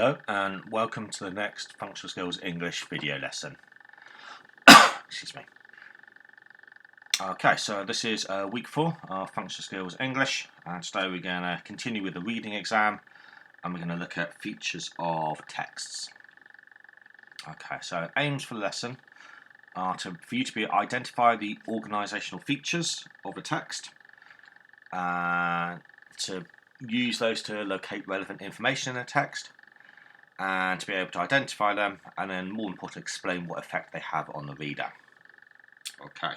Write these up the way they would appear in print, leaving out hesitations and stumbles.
Hello and welcome to the next Functional Skills English video lesson. Excuse me. Okay, so this is week 4 of Functional Skills English, and today we're going to continue with the reading exam and we're going to look at features of texts. Okay, so aims for the lesson are for you to identify the organisational features of a text, to use those to locate relevant information in a text, and to be able to identify them, and then more importantly explain what effect they have on the reader. Okay,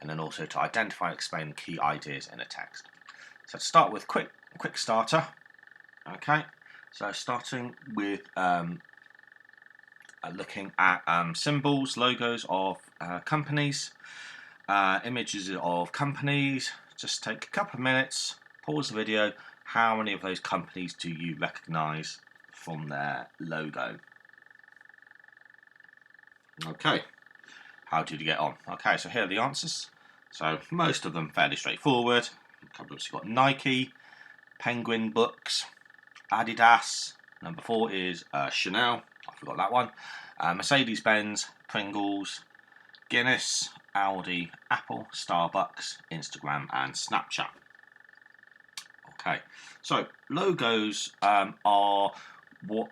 and then also to identify and explain key ideas in a text. So to start with, quick starter. Okay, so starting with looking at symbols, logos of companies, images of companies. Just take a couple of minutes, pause the video. How many of those companies do you recognise from their logo? Okay, how did you get on? Okay, so here are the answers. So most of them fairly straightforward. A couple of us got Nike, Penguin Books, Adidas. Number 4 is Chanel. I forgot that one. Mercedes-Benz, Pringles, Guinness, Audi, Apple, Starbucks, Instagram, and Snapchat. Okay, so logos are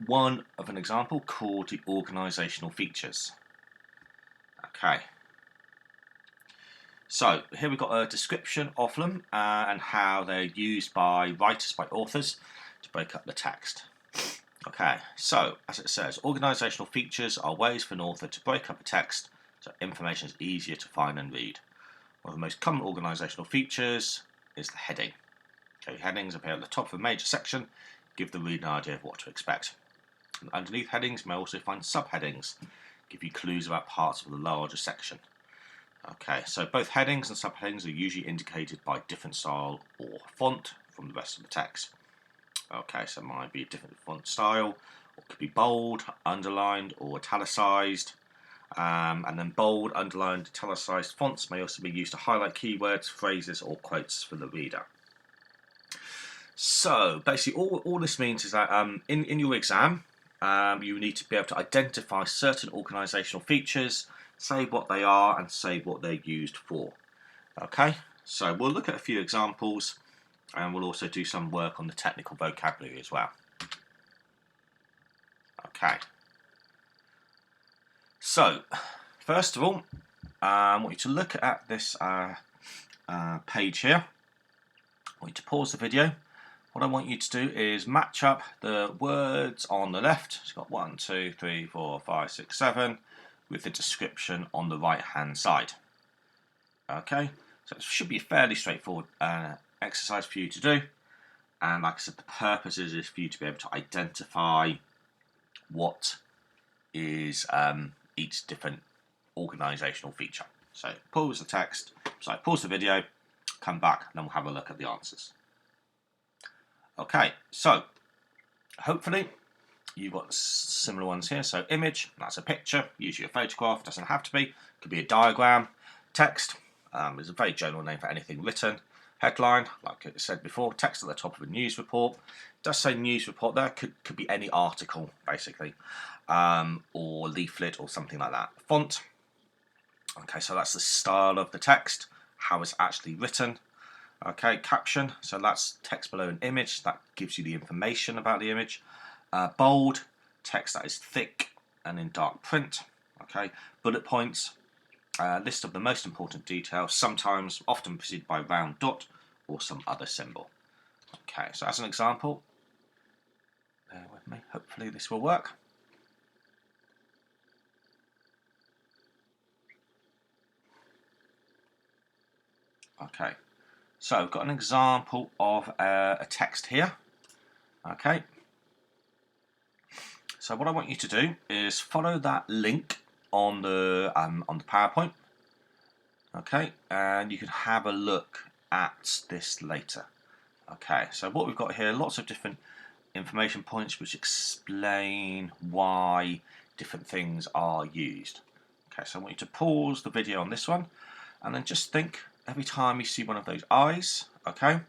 one of an example called the organisational features. Okay, so here we've got a description of them and how they're used by writers, by authors, to break up the text. Okay, so as it says, organisational features are ways for an author to break up a text so information is easier to find and read. One of the most common organisational features is the heading. Okay, headings appear at the top of a major section, give the reader an idea of what to expect. And underneath headings, you may also find subheadings, give you clues about parts of the larger section. Okay, so both headings and subheadings are usually indicated by different style or font from the rest of the text. Okay, so it might be a different font style, or it could be bold, underlined, or italicized. And then bold, underlined, italicized fonts may also be used to highlight keywords, phrases, or quotes for the reader. So basically all this means is that in your exam, you need to be able to identify certain organisational features, say what they are and say what they're used for. Okay, so we'll look at a few examples and we'll also do some work on the technical vocabulary as well. Okay, so first of all, I want you to look at this page here. I want you to pause the video. What I want you to do is match up the words on the left. It's got 1, 2, 3, 4, 5, 6, 7 with the description on the right hand side. Okay, so it should be a fairly straightforward exercise for you to do. And like I said, the purpose is for you to be able to identify what is each different organisational feature. So pause the video, come back, and then we'll have a look at the answers. Okay, so hopefully you've got similar ones here. So image, that's a picture, usually a photograph, doesn't have to be, could be a diagram. Text is a very general name for anything written. Headline, like I said before, text at the top of a news report. It does say news report there, could be any article basically, or leaflet or something like that. Font, okay, so that's the style of the text, how it's actually written. Okay, caption, so that's text below an image, that gives you the information about the image. Bold, text that is thick and in dark print. Okay, bullet points, list of the most important details, sometimes, often preceded by a round dot or some other symbol. Okay, so as an example, bear with me, hopefully this will work. Okay. So I've got an example of a text here. Okay. So what I want you to do is follow that link on the PowerPoint. Okay, and you can have a look at this later. Okay, so what we've got here, lots of different information points which explain why different things are used. Okay, so I want you to pause the video on this one and then just think, every time you see one of those eyes, okay,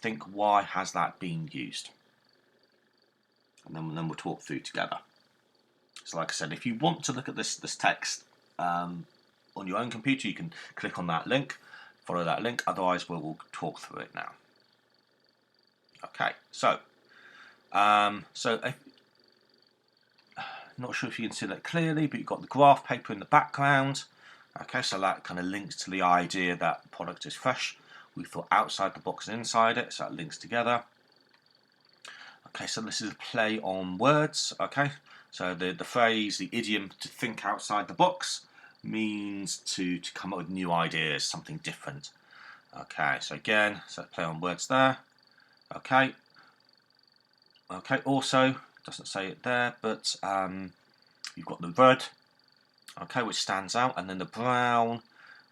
think, why has that been used? and then we'll talk through together. So like I said, if you want to look at this text on your own computer, you can click on that link, follow that link, otherwise we'll talk through it now. Okay, so not sure if you can see that clearly, but you've got the graph paper in the background. Okay, so that kind of links to the idea that the product is fresh. We thought outside the box and inside it, so that links together. Okay, so this is a play on words. Okay, so the phrase, the idiom to think outside the box means to come up with new ideas, something different. Okay, so again, so play on words there. Okay, also, doesn't say it there, but you've got the red, okay, which stands out, and then the brown,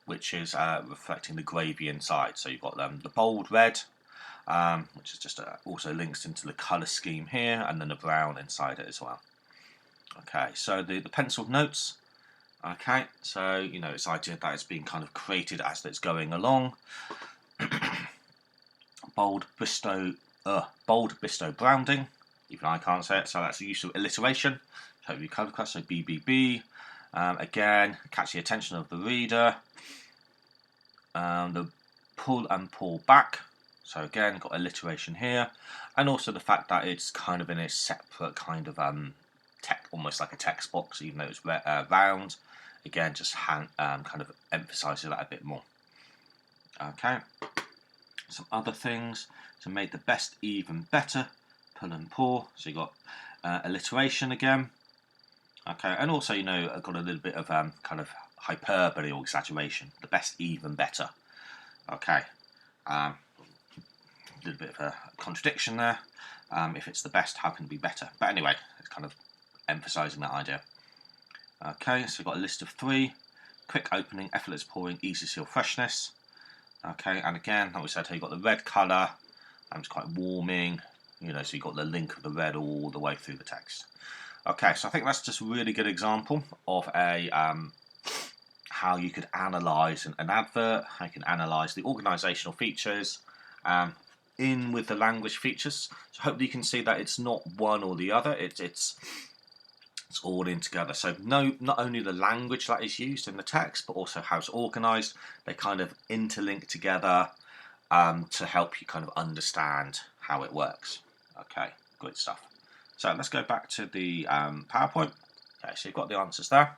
which is reflecting the gravy inside. So you've got the bold red, which is just also links into the colour scheme here, and then the brown inside it as well. Okay, so the penciled notes, okay, so you know it's idea that it's being kind of created as it's going along. bold Bristow Browning, even I can't say it, so that's the use of alliteration. Hope you covered that, so BBB. Again, catch the attention of the reader. The pull and pull back, so again got alliteration here, and also the fact that it's kind of in a separate kind of almost like a text box, even though it's round. Again, just kind of emphasises that a bit more. Okay, some other things. So made the best even better, pull and pull. So you got alliteration again. Okay, and also, you know, I've got a little bit of kind of hyperbole or exaggeration. The best even better. Okay, a little bit of a contradiction there. If it's the best, how can it be better? But anyway, it's kind of emphasising that idea. Okay, so we've got a list of 3. Quick opening, effortless pouring, easy seal, freshness. Okay, and again, like we said, you've got the red colour, and it's quite warming, you know, so you've got the link of the red all the way through the text. Okay, so I think that's just a really good example of a how you could analyse an advert, how you can analyse the organisational features in with the language features. So hopefully you can see that it's not one or the other, it's all in together. So not only the language that is used in the text, but also how it's organised. They kind of interlink together to help you kind of understand how it works. Okay, good stuff. So let's go back to the PowerPoint. Okay, so you've got the answers there.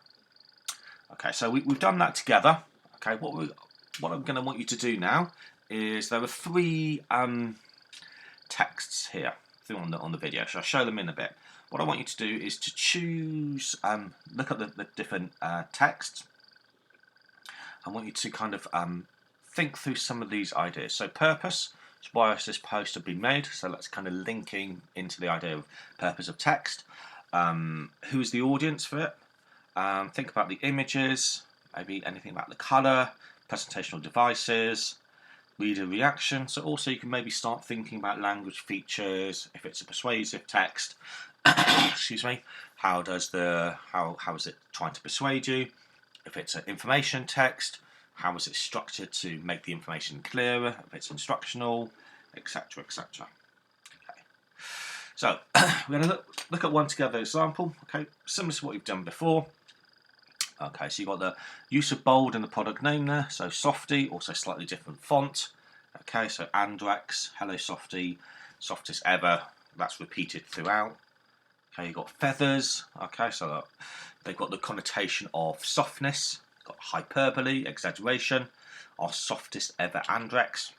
Okay, so we've done that together. Okay, what I'm going to want you to do now is there are 3 texts here on the video. So I'll show them in a bit. What I want you to do is to choose, look at the different texts. I want you to kind of think through some of these ideas. So purpose, is why has this poster been made? So that's kind of linking into the idea of purpose of text. Who is the audience for it? Think about the images, maybe anything about the colour, presentational devices, reader reaction. So also you can maybe start thinking about language features. If it's a persuasive text, excuse me, how is it trying to persuade you? If it's an information text, how is it structured to make the information clearer? If it's instructional, etc., etc. Okay. So we're going to look at one together example. Okay, similar to what we've done before. Okay, so you've got the use of bold in the product name there. So Softy, also slightly different font. Okay, so Andrex, Hello Softy, softest ever. That's repeated throughout. Okay, you've got feathers. Okay, so they've got the connotation of softness. Got hyperbole, exaggeration. Our softest ever Andrex.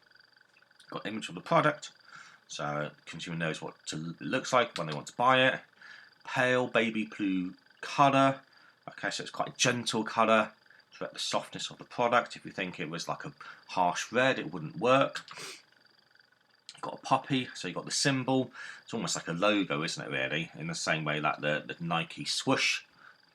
Got image of the product, so the consumer knows what it looks like when they want to buy it. Pale baby blue colour. Okay, so it's quite a gentle colour to reflect the softness of the product. If you think it was like a harsh red, it wouldn't work. You've got a poppy, so you've got the symbol. It's almost like a logo, isn't it, really? In the same way that the Nike swoosh.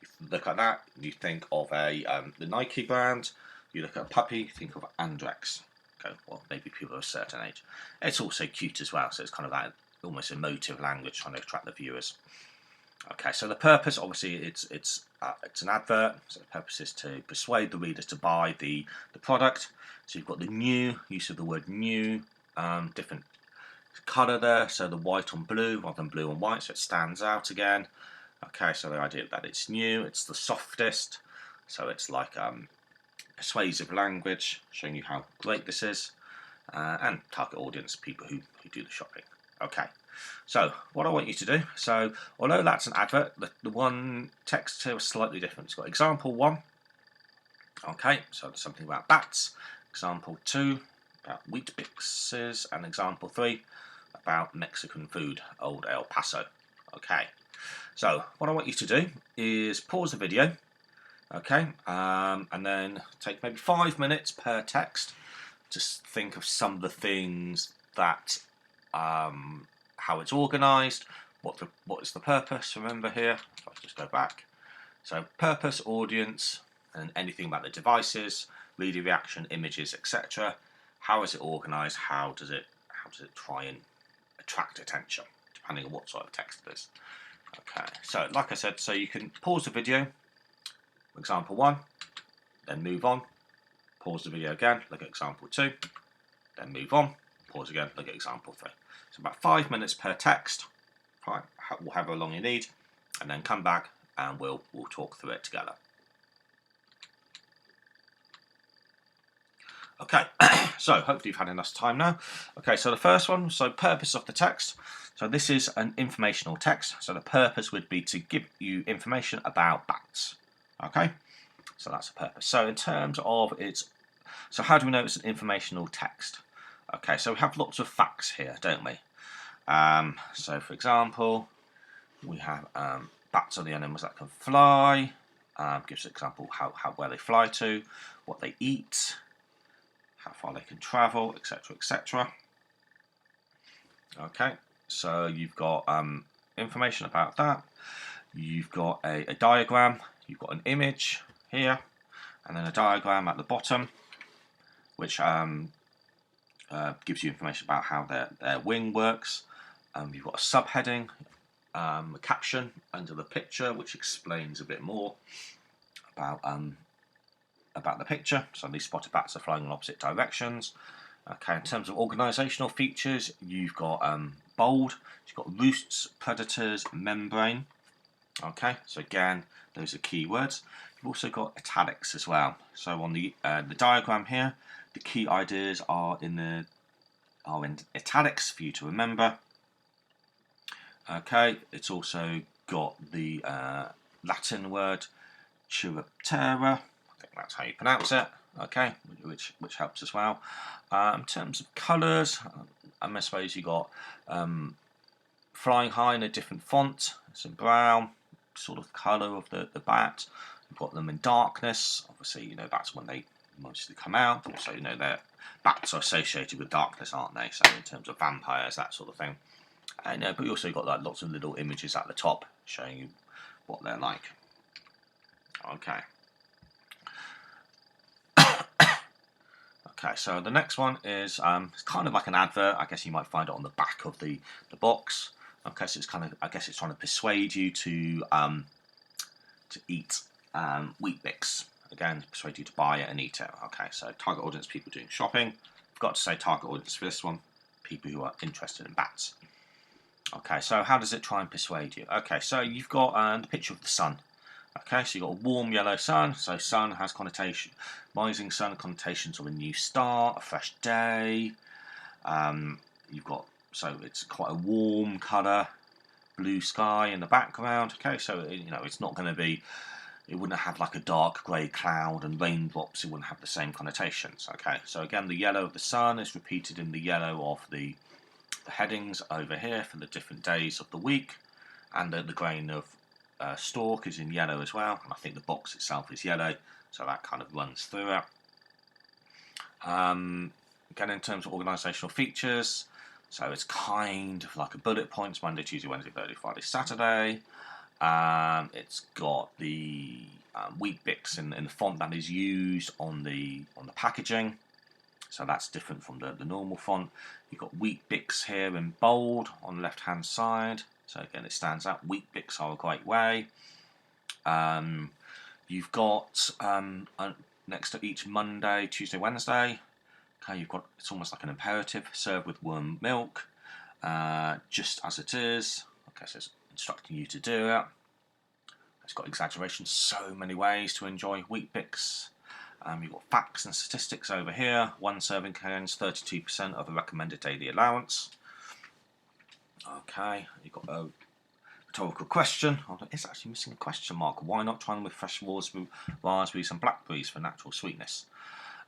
If you look at that, you think of the Nike brand. You look at a puppy, think of Andrex. Okay, well, maybe people of a certain age. It's also cute as well, so it's kind of that almost emotive language trying to attract the viewers. Okay, so the purpose, obviously, it's an advert. So the purpose is to persuade the readers to buy the product. So you've got the new, use of the word new, different colour there, so the white on blue rather than blue on white, so it stands out again. Okay, so the idea that it's new, it's the softest, so it's like persuasive language, showing you how great this is, and target audience, people who do the shopping. Okay, so what I want you to do, so although that's an advert, the one text here is slightly different. It's got example 1, okay, so there's something about bats, example 2, about wheat bixes, and example 3, about Mexican food, old El Paso. Okay, so what I want you to do is pause the video, okay, and then take maybe 5 minutes per text. Just think of some of the things that, how it's organised, what is the purpose. Remember here, if I just go back, so purpose, audience, and anything about the devices, reader reaction, images, etc. How is it organised? How does it try and attract attention, depending on what sort of text it is. Okay, so like I said, so you can pause the video, example 1, then move on, pause the video again, look at example 2, then move on, pause again, look at example 3. So about 5 minutes per text, right, however long you need, and then come back and we'll talk through it together. Okay, so hopefully you've had enough time now. Okay, so the first one, so purpose of the text. So this is an informational text, so the purpose would be to give you information about bats. Okay, so that's the purpose. So in terms of so how do we know it's an informational text? Okay, so we have lots of facts here, don't we? So for example, we have bats are the animals that can fly. Gives an example where they fly to, what they eat, how far they can travel, etc., etc. Okay, so you've got information about that. You've got a diagram, you've got an image here, and then a diagram at the bottom, which gives you information about how their wing works. You've got a subheading, a caption under the picture, which explains a bit more about the picture. So these spotted bats are flying in opposite directions. Okay, in terms of organisational features, you've got bold, you've got roosts, predators, membrane. Okay, so again, those are keywords. You've also got italics as well. So on the diagram here, the key ideas are in italics for you to remember. Okay, it's also got the Latin word chiriptera. I think that's how you pronounce it. Okay, which helps as well. In terms of colours, I suppose you got flying high in a different font. It's in brown, sort of colour of the bat. You've got them in darkness. Obviously, you know that's when they mostly come out. Also, you know their bats are associated with darkness, aren't they? So in terms of vampires, that sort of thing. And but you also got like lots of little images at the top showing you what they're like. Okay. Okay, so the next one is it's kind of like an advert. I guess you might find it on the back of the box. Okay, so it's kind of, I guess it's trying to persuade you to eat wheat bix. Again, persuade you to buy it and eat it. Okay, so target audience, people doing shopping. I've got to say target audience for this one, people who are interested in bats. Okay, so how does it try and persuade you? Okay, so you've got the picture of the sun. Okay, so you've got a warm yellow sun. So sun has connotation, rising sun, connotations of a new start, a fresh day. You've got, so it's quite a warm colour, blue sky in the background. Okay, so you know it's not going to be, it wouldn't have like a dark grey cloud and raindrops. It wouldn't have the same connotations. Okay, so again, the yellow of the sun is repeated in the yellow of the headings over here for the different days of the week, and the grain of stalk is in yellow as well, and I think the box itself is yellow, so that kind of runs through it. Again, in terms of organisational features, so it's kind of like a bullet points: Monday, Tuesday, Wednesday, Thursday, Friday, Saturday. It's got the wheat bix in the font that is used on the packaging, so that's different from the normal font. You've got wheat bix here in bold on the left hand side. So again, it stands out. Wheat bix are a great way. You've got next to each Monday, Tuesday, Wednesday. Okay, you've got, it's almost like an imperative. Serve with warm milk. just as it is. Okay, so it's instructing you to do it. It's got exaggeration, so many ways to enjoy Weet-Bix. You've got facts and statistics over here. 1 serving contains 32% of the recommended daily allowance. Okay, you've got a rhetorical question. Oh, it's actually missing a question mark. Why not try them with fresh raspberries and blackberries for natural sweetness?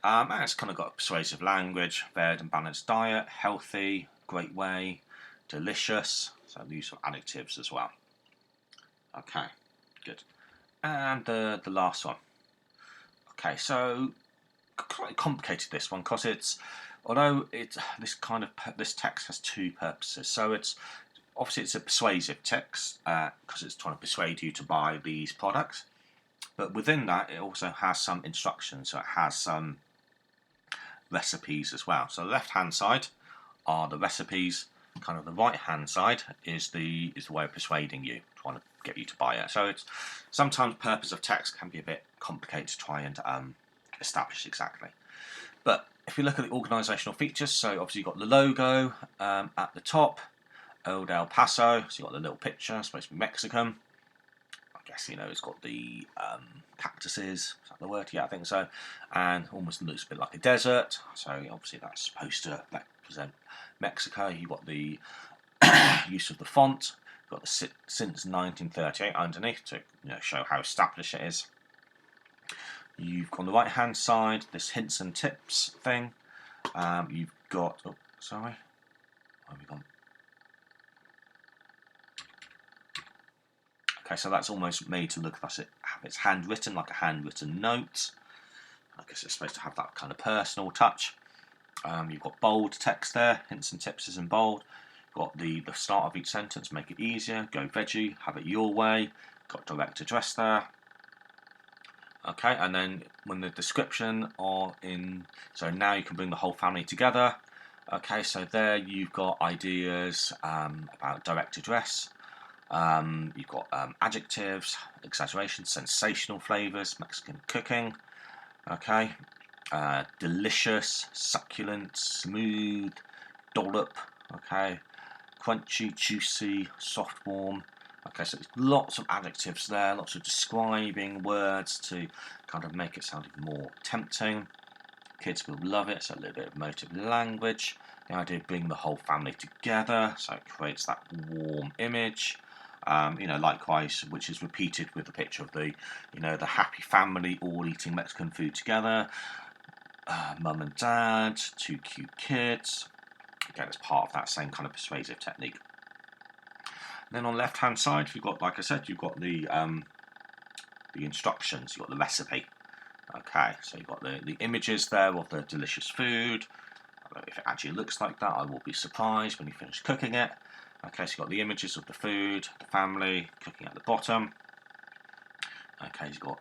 And it's kind of got a persuasive language, varied and balanced diet, healthy, great way, delicious. So the use of adjectives as well. Okay, good. And the last one. Okay, so quite complicated this one because although this text has two purposes. So it's a persuasive text because it's trying to persuade you to buy these products. But within that, it also has some instructions. So it has some recipes as well. So the left-hand side are the recipes. Kind of the right-hand side is the way of persuading you, trying to get you to buy it. So it's sometimes purpose of text can be a bit complicated to try and establish exactly. But if you look at the organisational features, so obviously you've got the logo at the top, Old El Paso, so you've got the little picture, supposed to be Mexican. I guess, it's got the cactuses, is that the word? Yeah, I think so. And almost looks a bit like a desert, so obviously that's supposed to represent Mexico. You've got the use of the font, you've got the since 1938 underneath to show how established it is. You've got on the right hand side this hints and tips thing. You've got, where have we gone? Okay, so that's almost made to look like it's handwritten, like a handwritten note. I guess it's supposed to have that kind of personal touch. You've got bold text there, hints and tips is in bold. You've got the start of each sentence, make it easier, go veggie, have it your way. Got direct address there. Okay, and then when the description so now you can bring the whole family together. Okay, so there you've got ideas about direct address. You've got adjectives, exaggeration, sensational flavours, Mexican cooking. Okay, delicious, succulent, smooth, dollop. Okay, crunchy, juicy, soft, warm. Okay, so there's lots of adjectives there, lots of describing words to kind of make it sound even more tempting. Kids will love it, so a little bit of emotive language. The idea of bringing the whole family together, so it creates that warm image. Likewise, which is repeated with the picture of the happy family all eating Mexican food together. Mum and dad, 2 cute kids. Again, it's part of that same kind of persuasive technique. Then on the left-hand side, you've got, like I said, you've got the instructions. You've got the recipe. Okay, so you've got the images there of the delicious food. If it actually looks like that, I will be surprised when you finish cooking it. Okay, so you've got the images of the food, the family, cooking at the bottom. Okay, you've got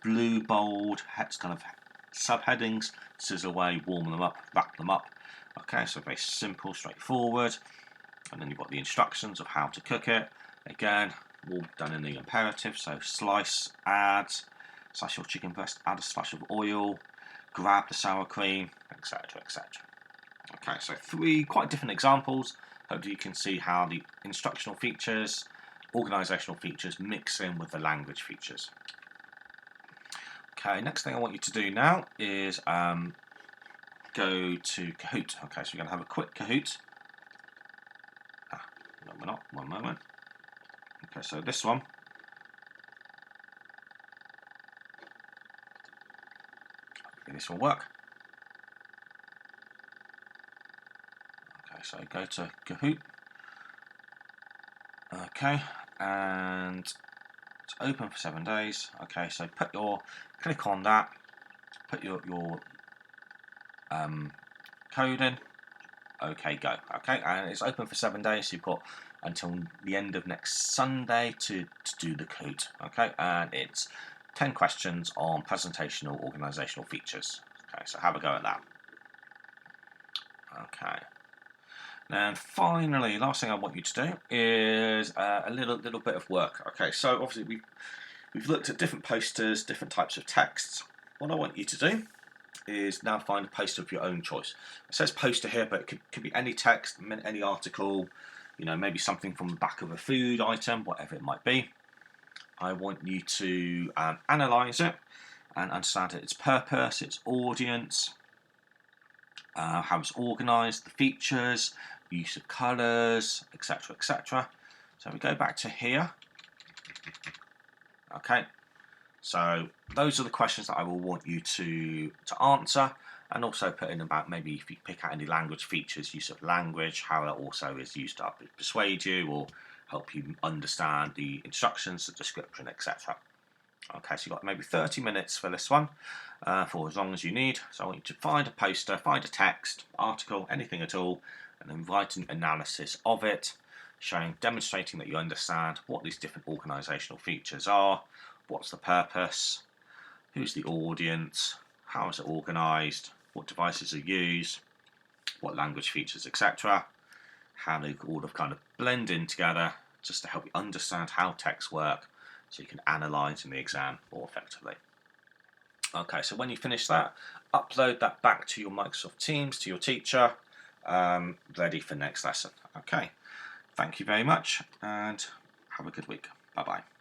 blue, bold, kind of subheadings, sizzle away, warm them up, wrap them up. Okay, so very simple, straightforward. And then you've got the instructions of how to cook it. Again, all done in the imperative, so slice your chicken breast, add a splash of oil, grab the sour cream, etc, etc. Okay, so 3 quite different examples. Hopefully you can see how the instructional features, organisational features mix in with the language features. Okay, next thing I want you to do now is go to Kahoot. Okay, so we're going to have a quick Kahoot. No, we're not. One moment. Okay, so this one. Hopefully this will work. Okay, so go to Kahoot. Okay, and it's open for 7 days. Okay, so click on that, put your code in. Okay, go. Okay, and it's open for 7 days. So you've got until the end of next Sunday to do the code. Okay, and it's 10 questions on presentational organisational features. Okay, so have a go at that. Okay. And finally, last thing I want you to do is a little bit of work. Okay, so obviously we've looked at different posters, different types of texts. What I want you to do is now find a poster of your own choice. It says poster here, but it could be any text, any article, you know, maybe something from the back of a food item, whatever it might be. I want you to analyse it and understand its purpose, its audience, how it's organised, the features, use of colours, etc., etc. So we go back to here. Okay, so those are the questions that I will want you to answer, and also put in about maybe if you pick out any language features, use of language, how that also is used to persuade you or help you understand the instructions, the description, etc. Okay, so you've got maybe 30 minutes for this one, for as long as you need. So I want you to find a poster, find a text, article, anything at all, and then write an analysis of it, demonstrating that you understand what these different organisational features are, what's the purpose, who's the audience, how is it organised, what devices are used, what language features, etc. How they all kind of blend in together, just to help you understand how texts work, so you can analyse in the exam more effectively. Okay, so when you finish that, upload that back to your Microsoft Teams, to your teacher, ready for next lesson. Okay, thank you very much and have a good week. Bye-bye.